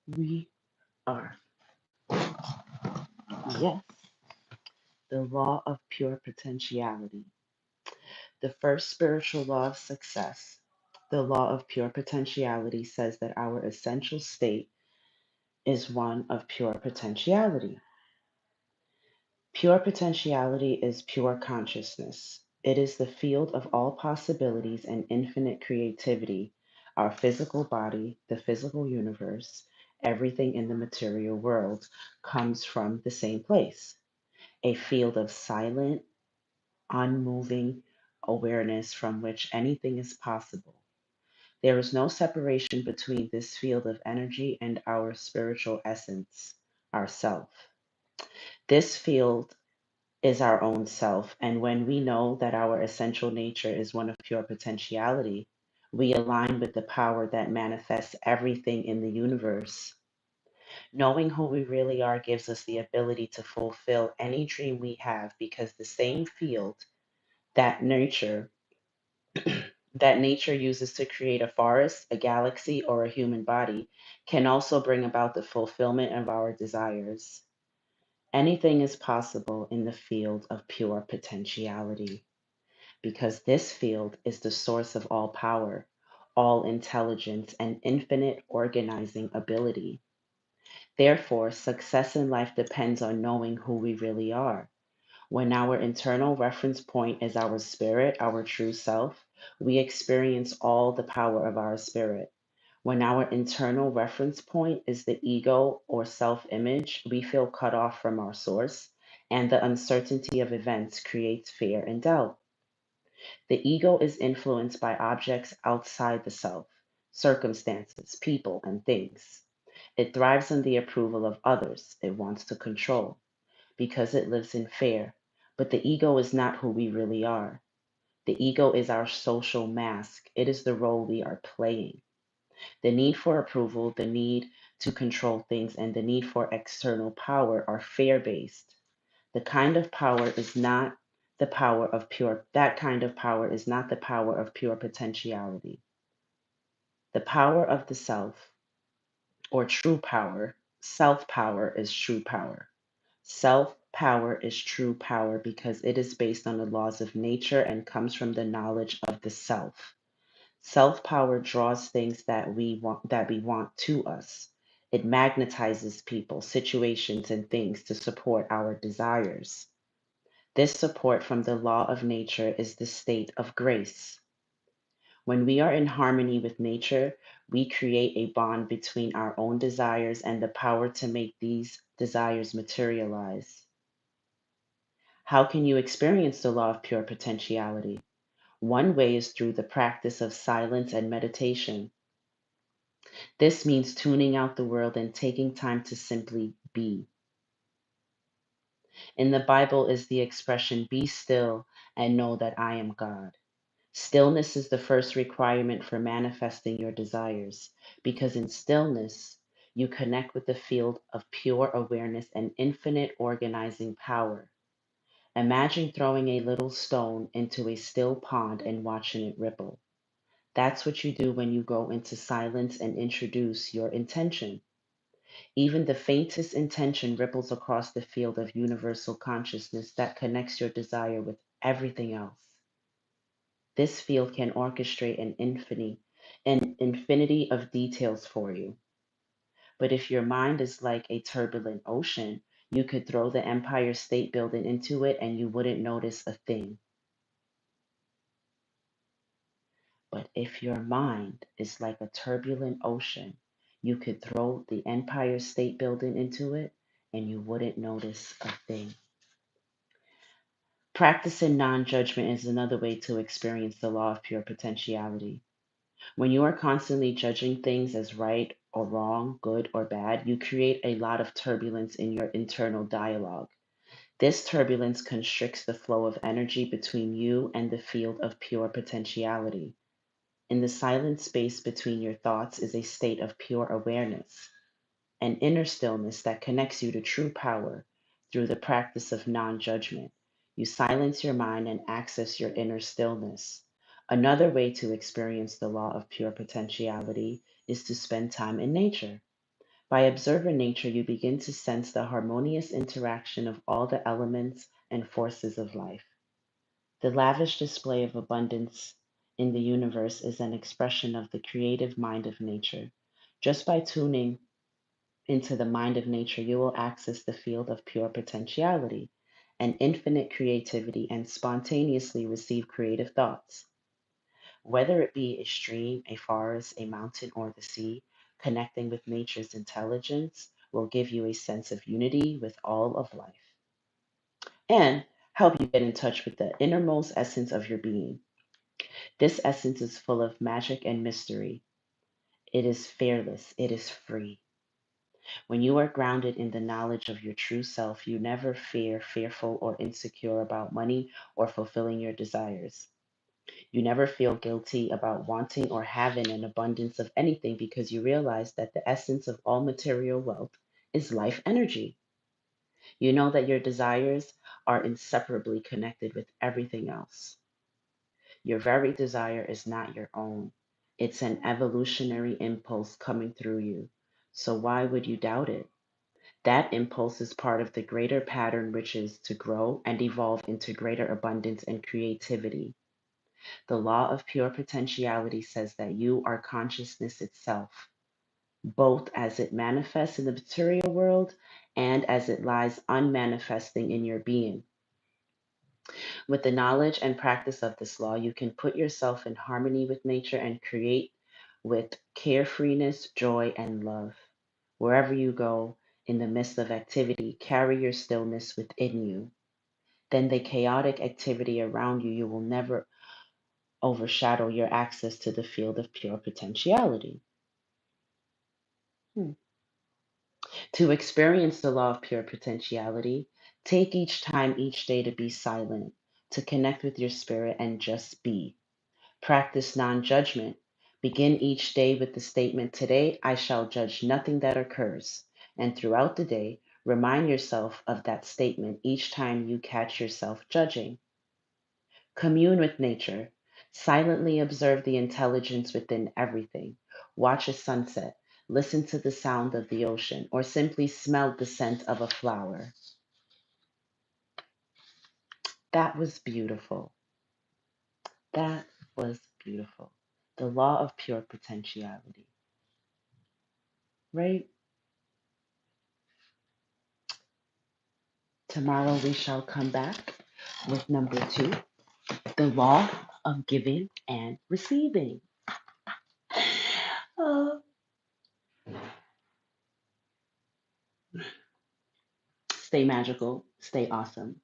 We are. Yes, the law of pure potentiality. The first spiritual law of success, the law of pure potentiality, says that our essential state is one of pure potentiality. Pure potentiality is pure consciousness. It is the field of all possibilities and infinite creativity. Our physical body, the physical universe, everything in the material world comes from the same place, a field of silent, unmoving awareness from which anything is possible. There is no separation between this field of energy and our spiritual essence, our self. This field is our own self, and when we know that our essential nature is one of pure potentiality, we align with the power that manifests everything in the universe. Knowing who we really are gives us the ability to fulfill any dream we have because the same field that nature that nature uses to create a forest, a galaxy, or a human body can also bring about the fulfillment of our desires. Anything is possible in the field of pure potentiality because this field is the source of all power, all intelligence, and infinite organizing ability. Therefore, success in life depends on knowing who we really are. When our internal reference point is our spirit, our true self, we experience all the power of our spirit. When our internal reference point is the ego or self image, we feel cut off from our source, and the uncertainty of events creates fear and doubt. The ego is influenced by objects outside the self, circumstances, people, and things. It thrives on the approval of others. It wants to control because it lives in fear. But the ego is not who we really are. The ego is our social mask, it is the role we are playing. The need for approval, the need to control things, and the need for external power are fear based. The kind of power is not the power of pure, that kind of power is not the power of pure potentiality. The power of the self, or true power, self power is true power. Self power is true power because it is based on the laws of nature and comes from the knowledge of the self. Self power draws things that we want to us. It magnetizes people, situations, and things to support our desires. This support from the law of nature is the state of grace. When we are in harmony with nature, we create a bond between our own desires and the power to make these desires materialize. How can you experience the law of pure potentiality? One way is through the practice of silence and meditation. This means tuning out the world and taking time to simply be. In the Bible is the expression, be still and know that I am God. Stillness is the first requirement for manifesting your desires, because in stillness, you connect with the field of pure awareness and infinite organizing power. Imagine throwing a little stone into a still pond and watching it ripple. That's what you do when you go into silence and introduce your intention. Even the faintest intention ripples across the field of universal consciousness that connects your desire with everything else. This field can orchestrate an infinity of details for you. But if your mind is like a turbulent ocean, you could throw the Empire State Building into it and you wouldn't notice a thing. But if your mind is like a turbulent ocean, you could throw the Empire State Building into it and you wouldn't notice a thing. Practicing non judgment is another way to experience the law of pure potentiality. When you are constantly judging things as right or wrong, good or bad, you create a lot of turbulence in your internal dialogue. This turbulence constricts the flow of energy between you and the field of pure potentiality. In the silent space between your thoughts is a state of pure awareness, an inner stillness that connects you to true power through the practice of non judgment. You silence your mind and access your inner stillness. Another way to experience the law of pure potentiality is to spend time in nature. By observing nature, you begin to sense the harmonious interaction of all the elements and forces of life. The lavish display of abundance in the universe is an expression of the creative mind of nature. Just by tuning into the mind of nature, you will access the field of pure potentiality and infinite creativity and spontaneously receive creative thoughts. Whether it be a stream, a forest, a mountain, or the sea, connecting with nature's intelligence will give you a sense of unity with all of life and help you get in touch with the innermost essence of your being. This essence is full of magic and mystery. It is fearless, it is free. When you are grounded in the knowledge of your true self, you never fearful, or insecure about money or fulfilling your desires. You never feel guilty about wanting or having an abundance of anything because you realize that the essence of all material wealth is life energy. You know that your desires are inseparably connected with everything else. Your very desire is not your own, it's an evolutionary impulse coming through you. So why would you doubt it? That impulse is part of the greater pattern, which is to grow and evolve into greater abundance and creativity. The law of pure potentiality says that you are consciousness itself, both as it manifests in the material world and as it lies unmanifesting in your being. With the knowledge and practice of this law, you can put yourself in harmony with nature and create with carefreeness, joy, and love. Wherever you go, in the midst of activity, carry your stillness within you. Then the chaotic activity around you, you will never overshadow your access to the field of pure potentiality. Hmm. To experience the law of pure potentiality, take each time each day to be silent, to connect with your spirit and just be. Practice non judgment. Begin each day with the statement, "Today I shall judge nothing that occurs." And throughout the day, remind yourself of that statement each time you catch yourself judging. Commune with nature. Silently observe the intelligence within everything. Watch a sunset. Listen to the sound of the ocean, or simply smell the scent of a flower. That was beautiful. That was beautiful. The law of pure potentiality, right? Tomorrow we shall come back with number 2, the law of giving and receiving. Uh, Stay magical, stay awesome.